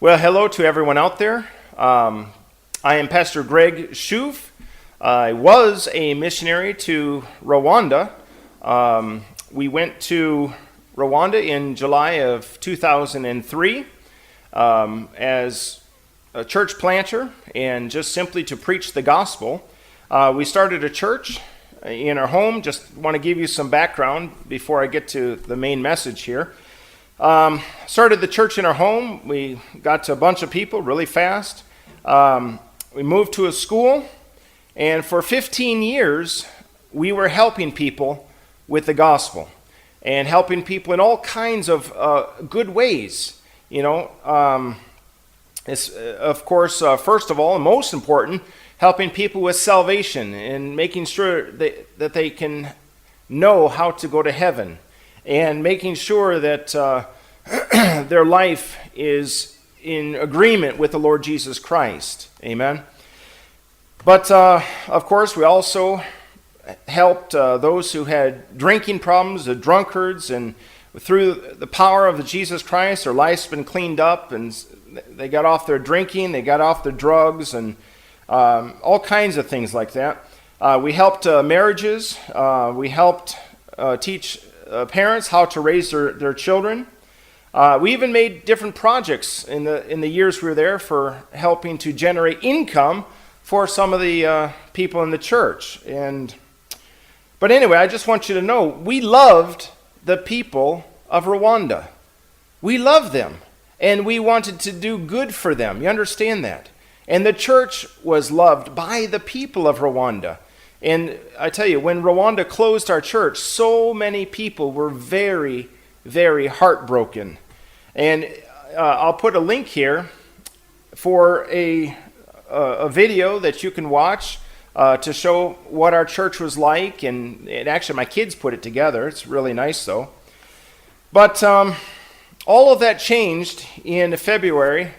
Well, hello to everyone out there. I am Pastor Greg Shuv. I was a missionary to Rwanda. We went to Rwanda in July of 2003 as a church planter and just simply to preach the gospel. We started a church in our home. Just want to give you some background before I get to the main message here. Started the church in our home. We got to a bunch of people really fast. We moved to a school, and for 15 years, we were helping people with the gospel and helping people in all kinds of good ways. You know, it's, of course, first of all, and most important, helping people with salvation and making sure that they can know how to go to heaven, and making sure that their life is in agreement with the Lord Jesus Christ. Amen. But, of course, we also helped those who had drinking problems, the drunkards, and through the power of Jesus Christ, their life's been cleaned up, and they got off their drinking, they got off their drugs, and all kinds of things like that. We helped marriages. We helped teach parents how to raise their children. We even made different projects in the years we were there for helping to generate income for some of the people in the church. But anyway, I just want you to know, we loved the people of Rwanda. We loved them, and we wanted to do good for them. You understand that? And the church was loved by the people of Rwanda. And I tell you, when Rwanda closed our church, so many people were very, very heartbroken. And I'll put a link here for a video that you can watch to show what our church was like. And actually, my kids put it together. It's really nice, though. But all of that changed in February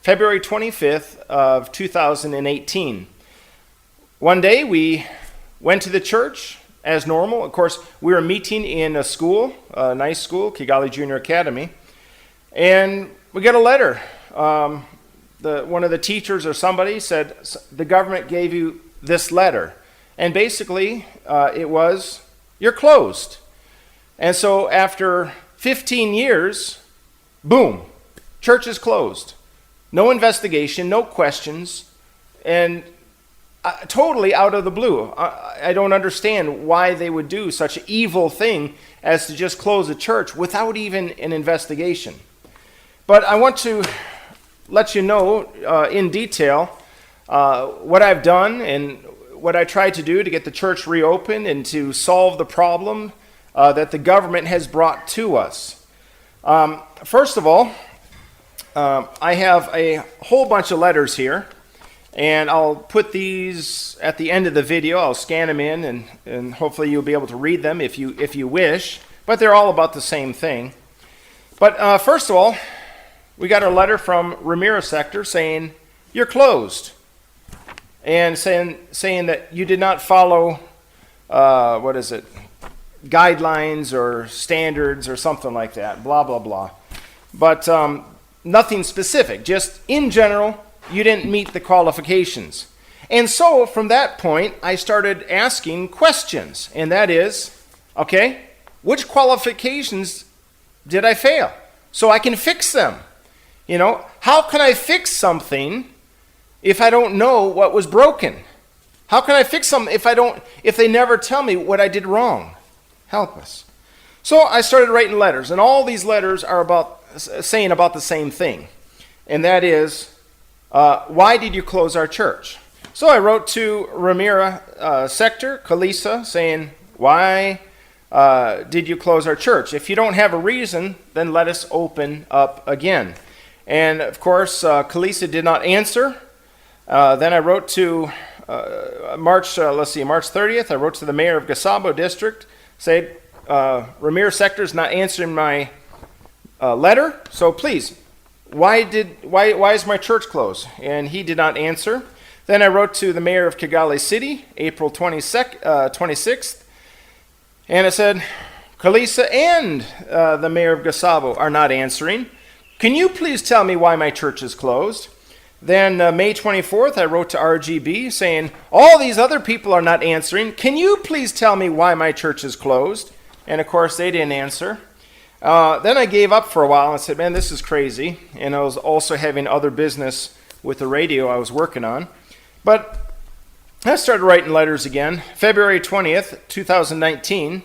25th of 2018. One day, we went to the church as normal. Of course, we were meeting in a school, a nice school, Kigali Junior Academy, and we got a letter. One of the teachers or somebody said, the government gave you this letter. And basically, it was, you're closed. And so after 15 years, boom, church is closed. No investigation, no questions, and totally out of the blue. I don't understand why they would do such an evil thing as to just close a church without even an investigation. But I want to let you know in detail what I've done and what I tried to do to get the church reopened and to solve the problem that the government has brought to us. First of all, I have a whole bunch of letters here. And I'll put these at the end of the video. I'll scan them in, and hopefully you'll be able to read them if you wish. But they're all about the same thing. But first of all, we got a letter from Rwanda sector saying, you're closed. And saying that you did not follow, guidelines or standards or something like that, blah, blah, blah. But nothing specific, just in general, you didn't meet the qualifications. And so from that point, I started asking questions. And that is, okay, which qualifications did I fail? So I can fix them. You know, how can I fix something if I don't know what was broken? How can I fix something if they never tell me what I did wrong? Help us. So I started writing letters, and all these letters are saying about the same thing. And that is, why did you close our church? So I wrote to Rwanda sector, Kalisa, saying, why did you close our church? If you don't have a reason, then let us open up again. And of course, Kalisa did not answer. Then I wrote to March 30th, I wrote to the mayor of Gasabo district, said, Rwanda sector is not answering my letter, so please, why is my church closed? And he did not answer. Then I wrote to the mayor of Kigali City, April 26th, and I said, Kalisa and the mayor of Gasabo are not answering. Can you please tell me why my church is closed? Then May 24th, I wrote to RGB saying, all these other people are not answering. Can you please tell me why my church is closed? And of course, they didn't answer. Then I gave up for a while and said, man, this is crazy. And I was also having other business with the radio I was working on. But I started writing letters again. February 20th, 2019,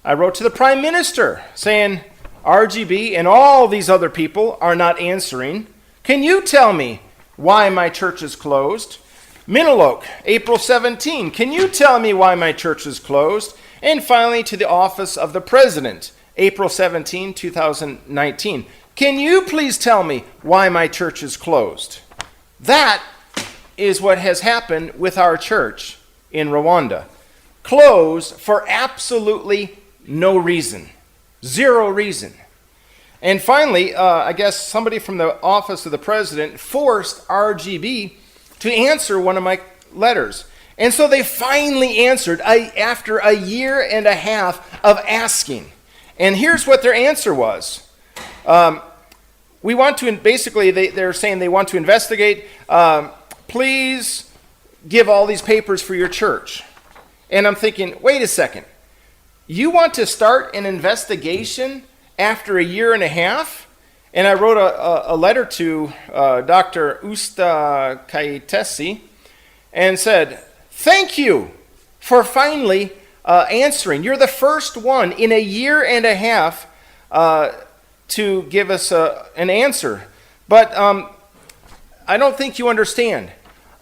I wrote to the Prime Minister saying, RGB and all these other people are not answering. Can you tell me why my church is closed? Minnaloak, April 17, can you tell me why my church is closed? And finally, to the office of the President, April 17, 2019. Can you please tell me why my church is closed? That is what has happened with our church in Rwanda. Closed for absolutely no reason. Zero reason. And finally, I guess somebody from the office of the President forced RGB to answer one of my letters. And so they finally answered after a year and a half of asking. And here's what their answer was. We want to, basically, they're saying they want to investigate. Please give all these papers for your church. And I'm thinking, wait a second. You want to start an investigation after a year and a half? And I wrote a letter to Dr. Usta Kaitesi and said, thank you for finally answering. You're the first one in a year and a half to give us an answer. But I don't think you understand.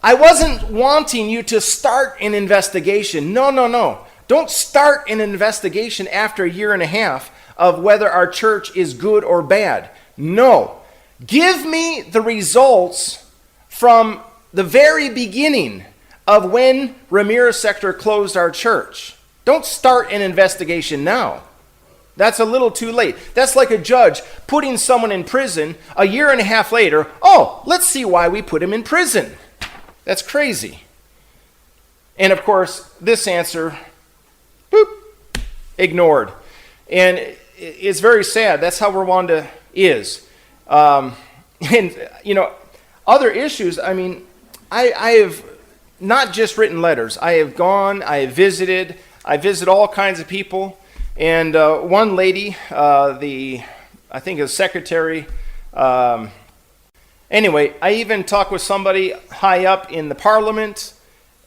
I wasn't wanting you to start an investigation. No. Don't start an investigation after a year and a half of whether our church is good or bad. No. Give me the results from the very beginning of when Ramirez Sector closed our church. Don't start an investigation now. That's a little too late. That's like a judge putting someone in prison a year and a half later. Oh, let's see why we put him in prison. That's crazy. And of course, this answer, boop, ignored. And it's very sad. That's how Rwanda is. And, other issues, I have not just written letters. I have gone, I have visited, I visit all kinds of people. And one lady, I think is secretary, anyway, I even talked with somebody high up in the parliament,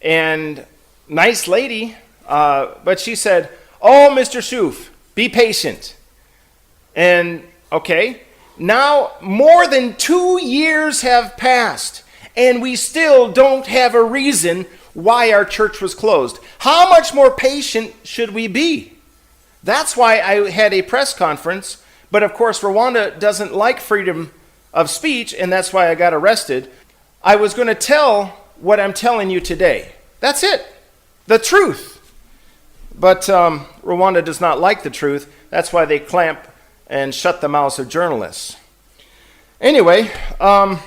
and nice lady, but she said, oh, Mr. Shuf, be patient. And, okay, now more than 2 years have passed, and we still don't have a reason why our church was closed. How much more patient should we be? That's why I had a press conference, but of course Rwanda doesn't like freedom of speech, and that's why I got arrested. I was going to tell what I'm telling you today. That's it. The truth. But Rwanda does not like the truth. That's why they clamp and shut the mouths of journalists. Anyway, but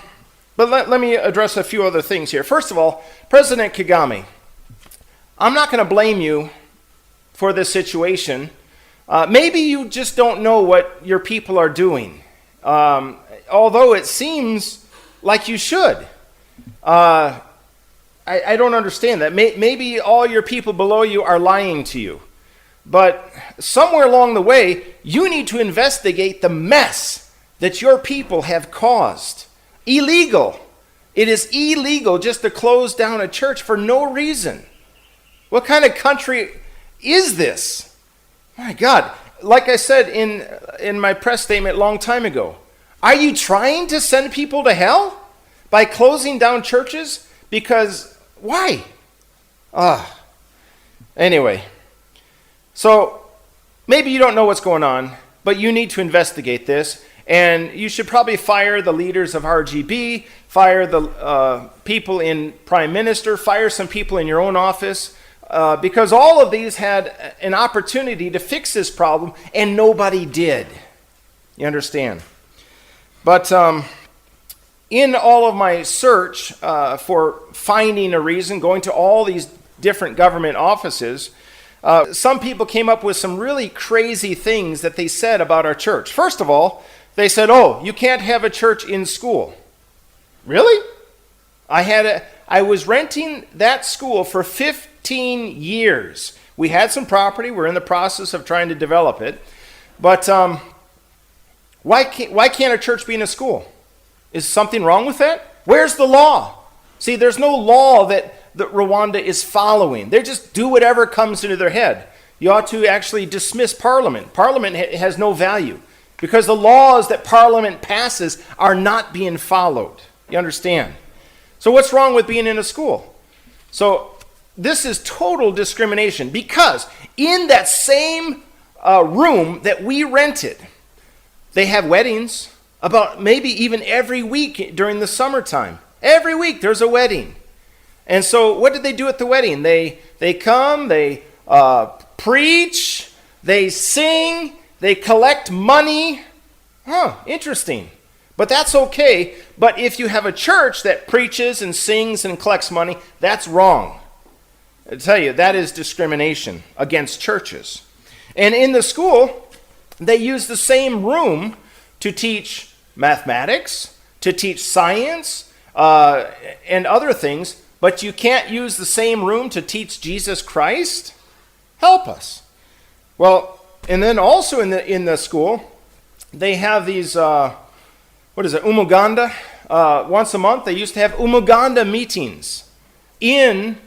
let me address a few other things here. First of all, President Kagame, I'm not going to blame you for this situation. Maybe you just don't know what your people are doing, although it seems like you should. I don't understand that. Maybe all your people below you are lying to you. But somewhere along the way, you need to investigate the mess that your people have caused. Illegal. It is illegal just to close down a church for no reason. What kind of country is this? My God. Like I said in my press statement a long time ago, are you trying to send people to hell by closing down churches? Because why? Anyway. So, maybe you don't know what's going on, but you need to investigate this, and you should probably fire the leaders of RGB, fire the people in Prime Minister, fire some people in your own office, because all of these had an opportunity to fix this problem, and nobody did. You understand? But in all of my search for finding a reason, going to all these different government offices, some people came up with some really crazy things that they said about our church. First of all, They said, oh, you can't have a church in school. Really? I was renting that school for 15 years. We had some property. We're in the process of trying to develop it. But why can't a church be in a school? Is something wrong with that? Where's the law? See, there's no law that Rwanda is following. They just do whatever comes into their head. You ought to actually dismiss Parliament. Parliament has no value because the laws that Parliament passes are not being followed. You understand? So what's wrong with being in a school? So this is total discrimination because in that same room that we rented, they have weddings about maybe even every week during the summertime. Every week there's a wedding. And so what did they do at the wedding? They come, they preach, they sing, they collect money. Interesting. But that's okay. But if you have a church that preaches and sings and collects money, that's wrong. I tell you, that is discrimination against churches. And in the school, they use the same room to teach mathematics, to teach science, and other things, but you can't use the same room to teach Jesus Christ? Help us. Well, and then also in the school, they have these, umuganda? Once a month, they used to have umuganda meetings in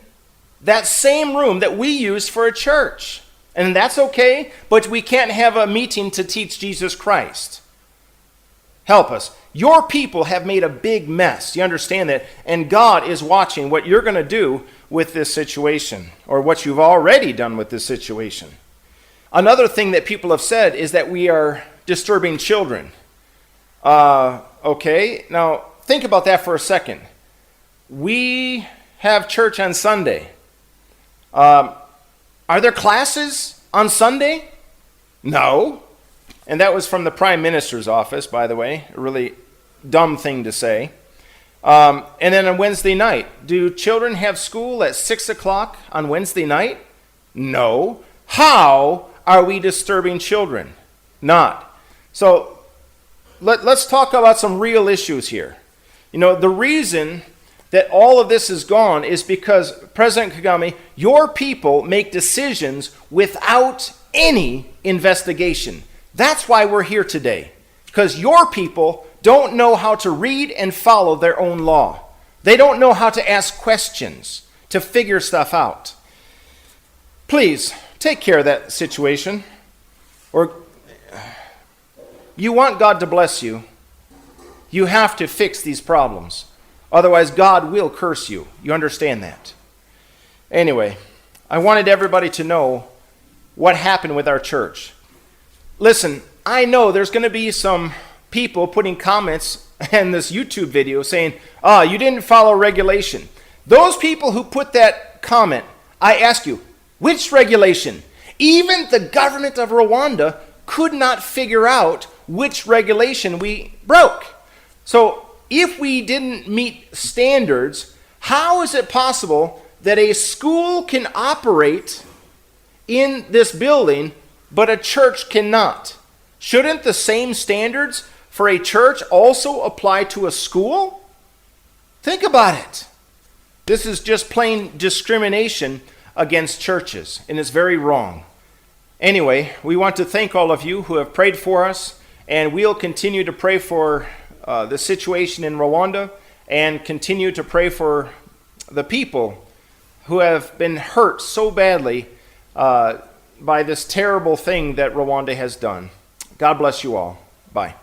that same room that we use for a church. And that's okay, but we can't have a meeting to teach Jesus Christ. Help us. Your people have made a big mess. You understand that? And God is watching what you're going to do with this situation, or what you've already done with this situation. Another thing that people have said is that we are disturbing children. Okay, now think about that for a second. We have church on Sunday. Are there classes on Sunday? No. And that was from the Prime Minister's office, by the way. A really dumb thing to say. And then on Wednesday night, do children have school at 6 o'clock on Wednesday night? No. How are we disturbing children? Not. So let's talk about some real issues here. You know, the reason that all of this is gone is because, President Kagame, your people make decisions without any investigation. That's why we're here today. Because your people don't know how to read and follow their own law. They don't know how to ask questions to figure stuff out. Please, take care of that situation. Or you want God to bless you, you have to fix these problems. Otherwise, God will curse you. You understand that? Anyway, I wanted everybody to know what happened with our church. Listen, I know there's going to be some people putting comments in this YouTube video saying, you didn't follow regulation. Those people who put that comment, I ask you, which regulation? Even the government of Rwanda could not figure out which regulation we broke. So if we didn't meet standards, how is it possible that a school can operate in this building, but a church cannot? Shouldn't the same standards for a church also apply to a school? Think about it. This is just plain discrimination against churches, and it's very wrong. Anyway, we want to thank all of you who have prayed for us, and we'll continue to pray for the situation in Rwanda and continue to pray for the people who have been hurt so badly by this terrible thing that Rwanda has done. God bless you all. Bye.